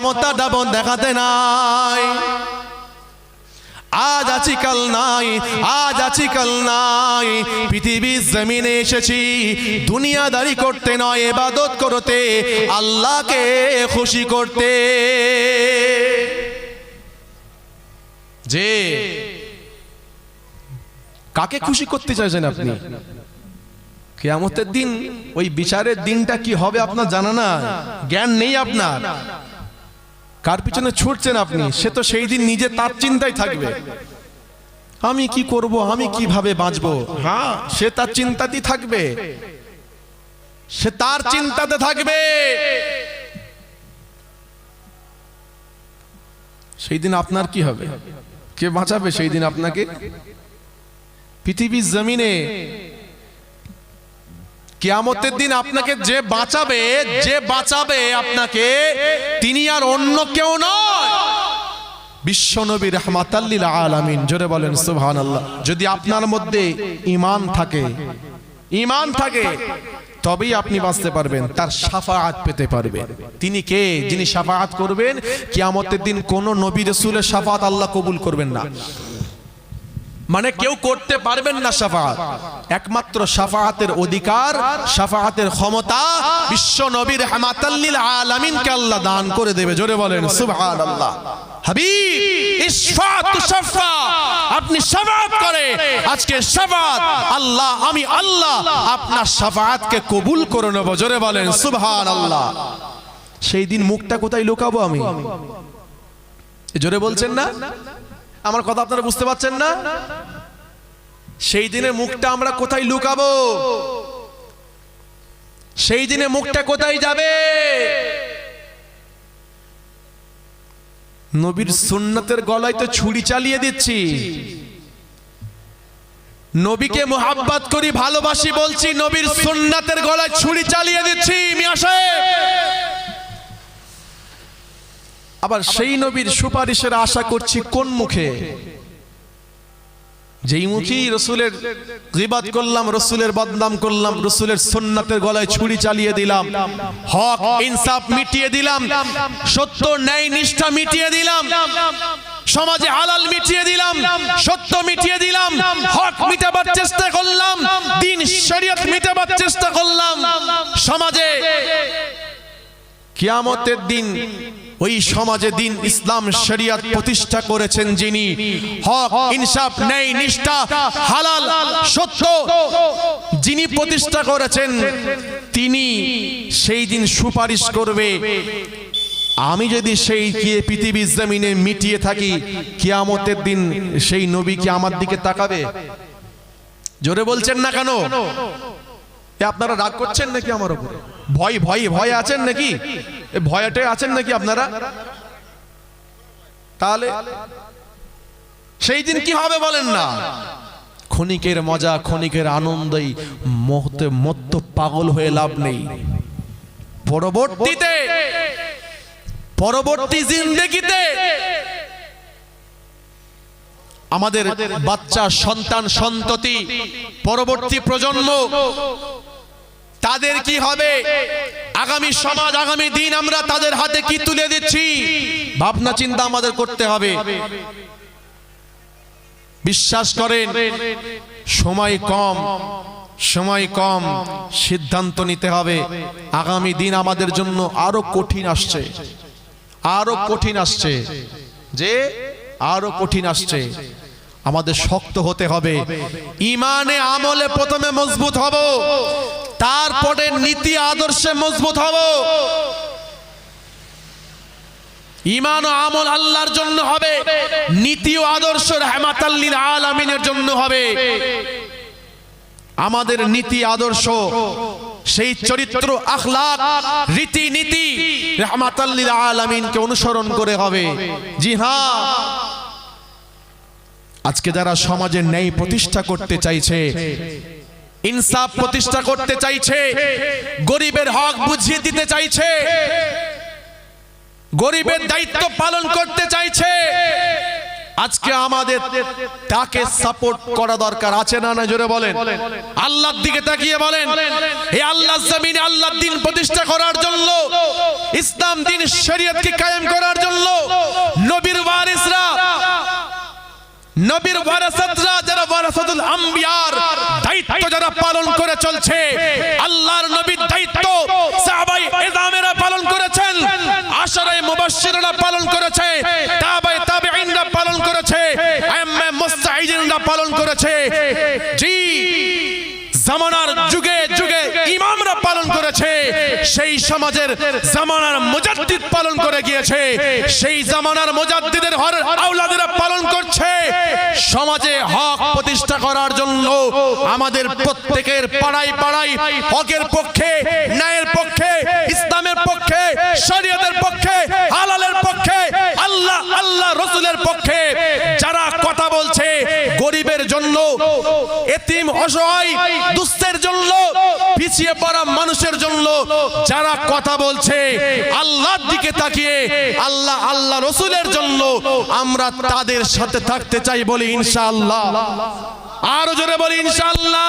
ক্ষমতা দাবন দেখাতে নাই। আজ আছি কাল নাই, আজ আছি কাল নাই। পৃথিবীর জমিনে এসেছি দুনিয়াদারি করতে নয়, ইবাদত করতে, আল্লাহকে খুশি করতে। যে কাকে খুশি করতে চাইছেন আপনি? কিয়ামতের দিন ওই বিচারের দিনটা কি হবে আপনার জানা না, জ্ঞান নেই আপনার। কার পিছনে ছুটছেন আপনি? সে তো সেই দিন নিজে তার চিন্তায় থাকবে, আমি কি করব, আমি কিভাবে বাঁচবো। হ্যাঁ, সে তার চিন্তাতেই থাকবে, সে তার চিন্তাতে থাকবে। সেই দিন আপনার কি হবে? কে বাঁচাবে সেই দিন আপনাকে? পৃথিবীর জমিনে কিয়ামতের দিন আপনাকে যে বাঁচাবে, যে বাঁচাবে আপনাকে, তিনি আর অন্য কেউ নয়, বিশ্বনবী রাহমাতাল লিল আলামিন। জোরে বলেন সুবহানাল্লাহ। যদি আপনার মধ্যে ঈমান থাকে, ঈমান থাকে, তবেই আপনি বাঁচতে পারবেন, তার শাফাআত পেতে পারবেন। তিনি কে? যিনি শাফাআত করবেন। কিয়ামতের দিন কোন নবী রাসূলের শাফাআত আল্লাহ কবুল করবেন না, মানে কেউ করতে পারবেন না শাফাআত। একমাত্র শাফাআতের অধিকার, শাফাআতের ক্ষমতা বিশ্ব নবী রাহমাতাল লিল আলামিনকে আল্লাহ দান করে দেবে। জোরে বলেন সুবহানাল্লাহ। হাবিব ইশফা তুশফা, আপনি শাফাআত করে আজকে শাফাআত আল্লাহ, আমি আল্লাহ আপনার শাফাআতকে কবুল করে নেব। জোরে বলেন সুবহানাল্লাহ। সেই দিন মুখটা কোথায় লুকাবো আমি? জোরে বলছেন না? আমার কথা আপনারা বুঝতে পারছেন না? সেই দিনে মুখটা আমরা কোথায় লুকাবো? সেই দিনে মুখটা কোথায় যাবে? নবীর সুন্নতের গলায় তো ছুরি চালিয়ে দিচ্ছি, নবীকে মুহাব্বত করি, ভালোবাসি বলছি, নবীর সুন্নতের গলায় ছুরি চালিয়ে দিচ্ছি মিয়া সাহেব। আবার সেই নবীর সুপারিশের আশা করছি কোন মুখে? যেই মুখেই রসুলের গীবত করলাম, রসুলের বদনাম করলাম, রসুলের সুন্নতের গলায় ছুরি চালিয়ে দিলাম, হক ইনসাফ মিটিয়ে দিলাম, সত্য ন্যায় নিষ্ঠা মিটিয়ে দিলাম, সমাজে হালাল মিটিয়ে দিলাম, সত্য মিটিয়ে দিলাম, হক মিটাবার চেষ্টা করলাম, দ্বীন শরীয়ত মিটাবার চেষ্টা করলাম সমাজে। কিয়ামতের দিন ওই সমাজে দিন ইসলাম শরিয়ত প্রতিষ্ঠা করেছেন যিনি, হক ইনসাফ ন্যায় নিষ্ঠা হালাল সত্য যিনি প্রতিষ্ঠা করেছেন, তিনি সেই দিন সুপারিশ করবে। আমি যদি সেই পৃথিবীর জমিনে মিটিয়ে থাকি, কিয়ামতের দিন সেই নবী কি আমার দিকে তাকাবে? জোরে বলছেন না কেন? আপনারা রাগ করছেন নাকি আমার উপরে? ভয় ভয় ভয় আছেন নাকি? ভয়তে আছেন নাকি আপনারা? তাহলে সেই দিন কি হবে বলেন না? ক্ষণিকের মজা, ক্ষণিকের আনন্দই মুহূর্তে মত্ত পাগল হয়ে লাভ নেই। পরবর্তী জিন্দেগিতে আমাদের বাচ্চা সন্তান সন্ততি, পরবর্তী প্রজন্ম, তাদের কি হবে? আগামী সমাজ, আগামী দিন আমরা তাদের হাতে কি তুলে দিচ্ছি? ভাবনা চিন্তা আমাদের করতে হবে। বিশ্বাস করেন, সময় কম, সময় কম, সিদ্ধান্ত নিতে হবে। আগামী দিন আমাদের জন্য আরো কঠিন আসছে, আরো কঠিন আসছে, যে আরো কঠিন আসছে। আমাদের শক্ত হতে হবে, ঈমানে আমলে প্রথমে মজবুত হব, তারপরে নীতি আদর্শে মজবুত হব। ঈমান ও আমল আল্লাহর জন্য হবে, নীতি ও আদর্শ রাহমাতাল লিল আলামিনের জন্য হবে। আমাদের নীতি আদর্শ, সেই চরিত্র আখলাক রীতি নীতি রাহমাতাল লিল আলামিনকে অনুসরণ করে হবে। জি হ্যাঁ, আজকে যারা সমাজের ন্যায় প্রতিষ্ঠা করতে চাইছে, ইনসাফ প্রতিষ্ঠা করতে চাইছে, গরিবের হক বুঝিয়ে দিতে চাইছে, গরিবের দায়িত্ব পালন করতে চাইছে, আজকে আমাদের তাকে সাপোর্ট করা দরকার আছে না না? জোরে বলেন। আল্লাহর দিকে তাকিয়ে বলেন, এই আল্লাহর জমিনে আল্লাহর দ্বীন প্রতিষ্ঠা করার জন্য, ইসলাম দ্বীন শরীয়তকে কায়েম করার জন্য নবীর ওয়ারিসরা, নবীর ওয়ারাসাতরা, যারা ওয়ারাসাতুল আম্বিয়ার দায়িত্ব যারা পালন করে চলছে, আল্লাহর নবীর দায়িত্ব সাহাবায়ে ইজরামেরা পালন করেছেন, আশরায়ে মুবাশশিররা পালন করেছে, তাবায়ে তাবেঈনরা পালন করেছে, আইম্মা মুস্তাহিদিনরা পালন করেছে। জি, জামানার যুগে যুগে ইমামরা পালন করেছে, সেই সমাজের জামানার মুজাদ্দিদ পালন করে গিয়েছে, সেই জামানার মুজাদ্দিদের হর আওলাদেরা পালন করছে। সমাজে হক প্রতিষ্ঠা করার জন্য আমাদের প্রত্যেকের পাড়ায় পাড়ায় হকের পক্ষে, ন্যায়ের পক্ষে, ইসলামের পক্ষে, শরীয়তের পক্ষে, হালালের পক্ষে, আল্লাহ আল্লাহ রাসূলের পক্ষে যারা কথা বলছে, গরিবের জন্য, এতিম অসহায় দুস্থের জন্য, পিছিয়ে পড়া মানুষের জন্য যারা কথা বলছে, আল্লাহর দিকে তাকিয়ে আল্লাহ আল্লাহ রাসূলের জন্য আমরা তাদের সাথে থাকতে চাই, বলি ইনশাআল্লাহ। আরো জোরে বলি ইনশাআল্লাহ।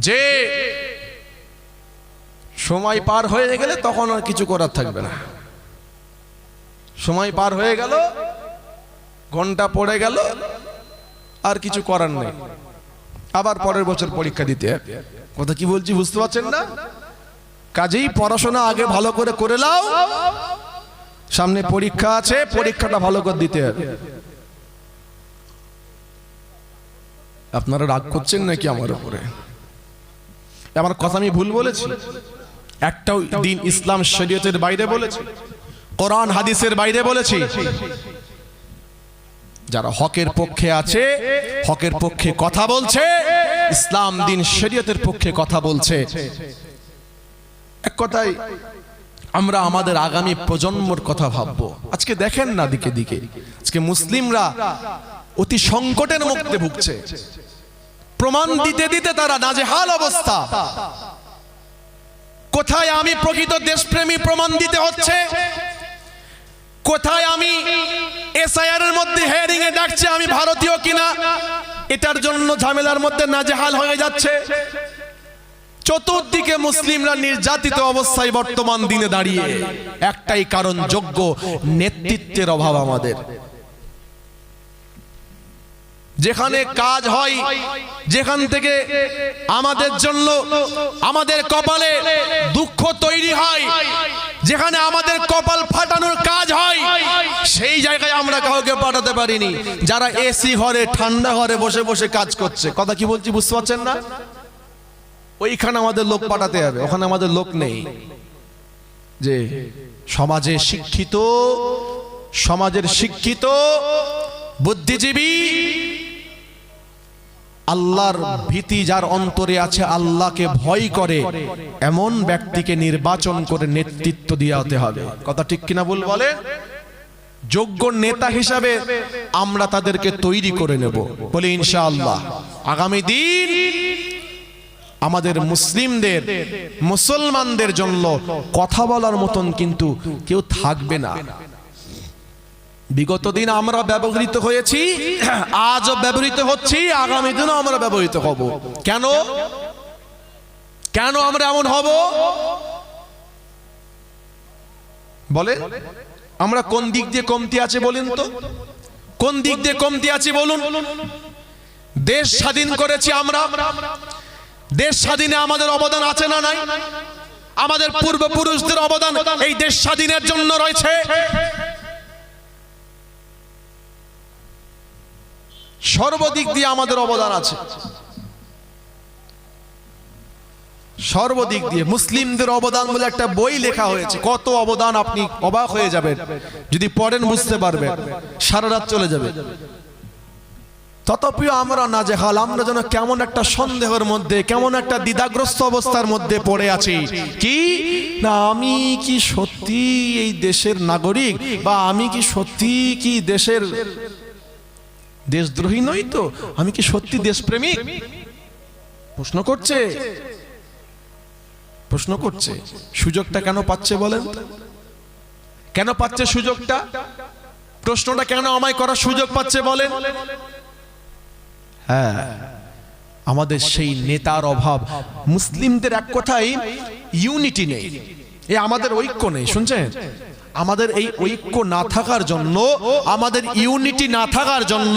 যে সময় পার হয়ে গেলে তখন আর কিছু করার থাকবে না। সময় পার হয়ে গেল, ঘন্টা পড়ে গেল, আর কিছু করার নেই, আবার পরের বছর পরীক্ষা দিতে হবে। কথা কি বলছি বুঝতে পারছেন না? কাজেই পড়াশোনা আগে ভালো করে করে নাও, সামনে পরীক্ষা আছে, পরীক্ষাটা ভালো করে দিতে হবে। আপনারা রাগ করছেন নাকি আমার উপরে? আমার কথা আমি ভুল বলেছি? একটাও দিন ইসলাম শরীয়তের বাইরে বলেছি, কোরআন হাদিসের বাইরে বলেছি? যারা হকের পক্ষে আছে, হকের পক্ষে কথা বলছে, ইসলাম দ্বীন শরীয়তের পক্ষে কথা বলছে, এক কথায় আমরা আমাদের আগামী প্রজন্মর কথা ভাববো। আজকে দেখেন না দিকে দিকে আজকে মুসলিমরা অতি সংকটের মধ্যে ভুগছে, প্রমাণ দিতে দিতে তারা নাজেহাল অবস্থা। কোথায় আমি প্রকৃত দেশপ্রেমী প্রমাণ দিতে হচ্ছে, কোথায় আমি এসআইআর এর মধ্যে হেয়ারিং এ ডাকছে আমি ভারতীয় কিনা, এটার জন্য ঝামেলার মধ্যে নাজেহাল হয়ে যাচ্ছে। চতুর্দিকে মুসলিমরা নির্যাতিত অবস্থায় বর্তমান দিনে দাঁড়িয়ে, একটাই কারণ, যোগ্য নেতৃত্বের অভাব আমাদের। যেখানে কাজ হয়, যেখান থেকে আমাদের জন্য আমাদের কপালে দুঃখ তৈরি হয়, যেখানে আমাদের কপাল ফাটানোর কাজ হয়, সেই জায়গায় আমরা কাউকে পাঠাতে পারিনি। যারা এসি ঘরে, ঠান্ডা ঘরে বসে বসে কাজ করছে, কথা কি বলছি বুঝতে পারছেন না? ওইখানে আমাদের লোক পাঠাতে হবে, ওখানে আমাদের লোক নেই। যে সমাজে শিক্ষিত, সমাজের শিক্ষিত বুদ্ধিজীবী, আল্লাহর ভীতি যার অন্তরে আছে, আল্লাহকে ভয় করে, এমন ব্যক্তিকে নির্বাচন করে নেতৃত্ব দিতে হবে। কথা ঠিক কিনা ভুল বলে? যোগ্য নেতা হিসাবে আমরা তাদেরকে তৈরি করে নেব, বলে ইনশাআল্লাহ। আগামী দিন আমাদের মুসলিমদের, মুসলমানদের জন্য কথা বলার মতন কিন্তু কেউ থাকবে না। বিগত দিন আমরা ব্যবহৃত হয়েছি, আজও ব্যবহৃত হচ্ছি, আগামী দিনও আমরা ব্যবহৃত হব। কেন কেন আমরা এমন হব বলে? আমরা কোন দিক দিয়ে কমতি আছে বলেন তো? কোন দিক দিয়ে কমতি আছে বলুন? দেশ স্বাধীন করেছি আমরা, দেশ স্বাধীনে আমাদের অবদান আছে না নাই? আমাদের পূর্বপুরুষদের অবদান এই দেশ স্বাধীনের জন্য রয়েছে। সর্বদিক দিয়ে আমাদের অবদান আছে, সর্বদিক দিয়ে। মুসলিমদের অবদান বলে একটা বই লেখা হয়েছে, কত অবদান, আপনি অবাক হয়ে যাবেন যদি পড়েন, বুঝতে পারবেন, সারা রাত চলে যাবে। তথাপিও আমরা নাজেহাল, আমরা যেন কেমন একটা সন্দেহের মধ্যে, কেমন একটা দ্বিধাগ্রস্ত অবস্থার মধ্যে পড়ে আছি। কি না, আমি কি সত্যি এই দেশের নাগরিক, বা আমি কি সত্যি কি দেশের দেশদ্রোহী নই? তো আমি কি সত্যি দেশপ্রেমিক? প্রশ্ন করছে, প্রশ্ন করছে। সুযোগটা কেন পাচ্ছে বলেন? কেন পাচ্ছে সুযোগটা? প্রশ্নটা কেন আমায় করার সুযোগ পাচ্ছে বলেন? হ্যাঁ, আমাদের সেই নেতার অভাব। মুসলিমদের এক কথাই ইউনিটি নেই, এ আমাদের ঐক্য নেই। শুনছেন, আমাদের এই ঐক্য না থাকার জন্য, আমাদের ইউনিটি না থাকার জন্য,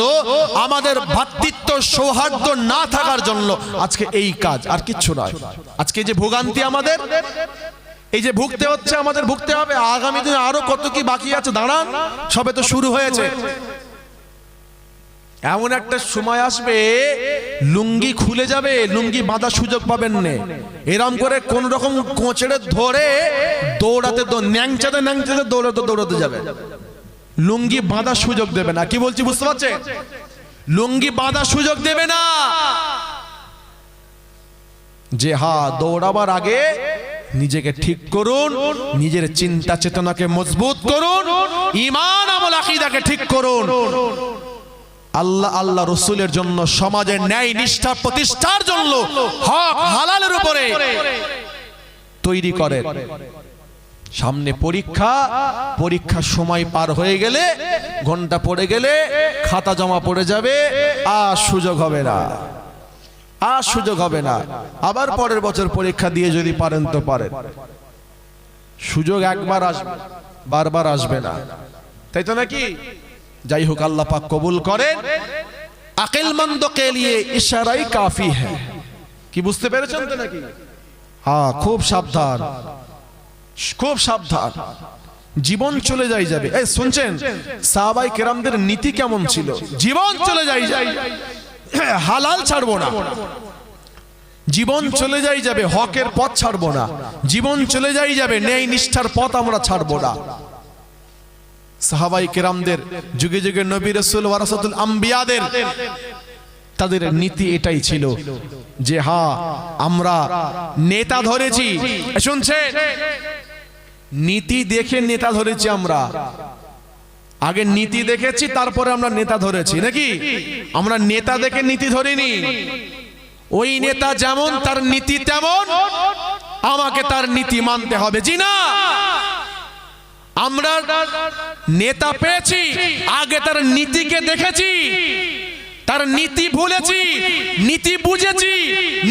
আমাদের ভ্রাতৃত্ব সৌহার্দ্য না থাকার জন্য আজকে এই কাজ, আর কিচ্ছু নয়। আজকে যে ভোগান্তি আমাদের, এই যে ভুগতে হচ্ছে, আমাদের ভুগতে হবে। আগামী দিনে আরো কত কি বাকি আছে, দাঁড়ান, সবে তো শুরু হয়েছে। এমন একটা সময় আসবে লুঙ্গি খুলে যাবে, লুঙ্গি বাঁধার সুযোগ পাবেন না। এরম করে কোন রকম কোঁচড়ে ধরে দৌড়াতে ন্যাংচাতে ন্যাংচাতে দৌড়াতে যাবে, লুঙ্গি বাঁধার সুযোগ দেবে না। কি বলছি বুঝতে পারছেন? লুঙ্গি বাঁধার সুযোগ দেবে না। যে দৌড়াবার আগে নিজেকে ঠিক করুন, নিজের চিন্তা চেতনাকে মজবুত করুন, ঈমান আমল আকীদাকে ঠিক করুন। আল্লাহ আল্লাহ রসুলের জন্য, সমাজের ন্যায় নিষ্ঠা প্রতিষ্ঠার জন্য, হক হালালের উপরে তৈরি করেন। সামনে পরীক্ষা, পরীক্ষার সময় পার হয়ে গেলে, ঘন্টা পড়ে গেলে খাতা জমা পড়ে যাবে, আর সুযোগ হবে না, আর সুযোগ হবে না। আবার পরের বছর পরীক্ষা দিয়ে যদি পারেন তো পারেন, সুযোগ একবার আসবে, বারবার আসবে না, তাই তো নাকি? যাই হোক, আল্লাহ পাক কবুল করেন। আকিলমন্দ কে লিয়ে ইশারাই কাফি হ্যায়। কি বুঝতে পেরেছেন তো নাকি? হ্যাঁ, খুব সাবধান, খুব সাবধান, জীবন চলে যাবে। এই শুনছেন, সাহাবায়ে কেরামদের নীতি কেমন ছিল? জীবন চলে যাই, হালাল ছাড়বো না, জীবন চলে যাবে, হকের পথ ছাড়বো না, জীবন চলে যাবে, ন্যায় নিষ্ঠার পথ আমরা ছাড়বো না। সাহাবায়ে কেরামদের, যুগে যুগে নবী রাসূল ওয়ারাসাতুল আম্বিয়াদের, তাদের নীতি এটাই ছিল যে আমরা নেতা ধরেছি। শুনছেন, নীতি দেখে নেতা ধরেছি আমরা। আগে নীতি দেখেছি, তারপরে আমরা নেতা ধরেছি, নাকি? আমরা নেতা দেখে নীতি ধরিনি। ওই নেতা যেমন, তার নীতি তেমন, আমাকে তার নীতি মানতে হবে। জি না, আমরা নেতা পেয়েছি, আগে তার নীতিকে দেখেছি, তার নীতি ভুলেছি, নীতি বুঝেছি,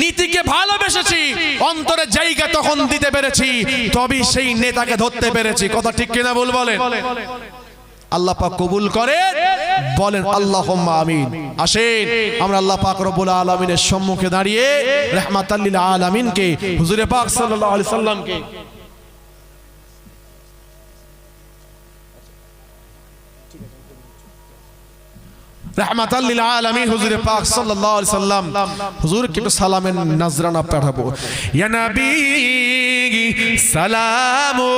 নীতিকে ভালোবেসেছি, অন্তরে জায়গা তখন দিতে পেরেছি, তবে সেই নেতাকে ধরতে পেরেছি। কথা ঠিক কিনা বল বলেন? আল্লাহ পাক কবুল করে, বলেন আল্লাহুম্মা আমিন। আসেন আমরা আল্লাহ পাক রব্বুল আলামিনের সম্মুখে দাঁড়িয়ে রাহমাতাল লিল আলামিনকে, হুজুরে পাক সাল্লাল্লাহু আলাইহি সাল্লামকে रहमतल लिल आलमीन हुजूर पाक सल्लल्लाहु अलैहि वसल्लम हुजूर के तो सालाम नजराना पढ़ाबो या नबी सलामो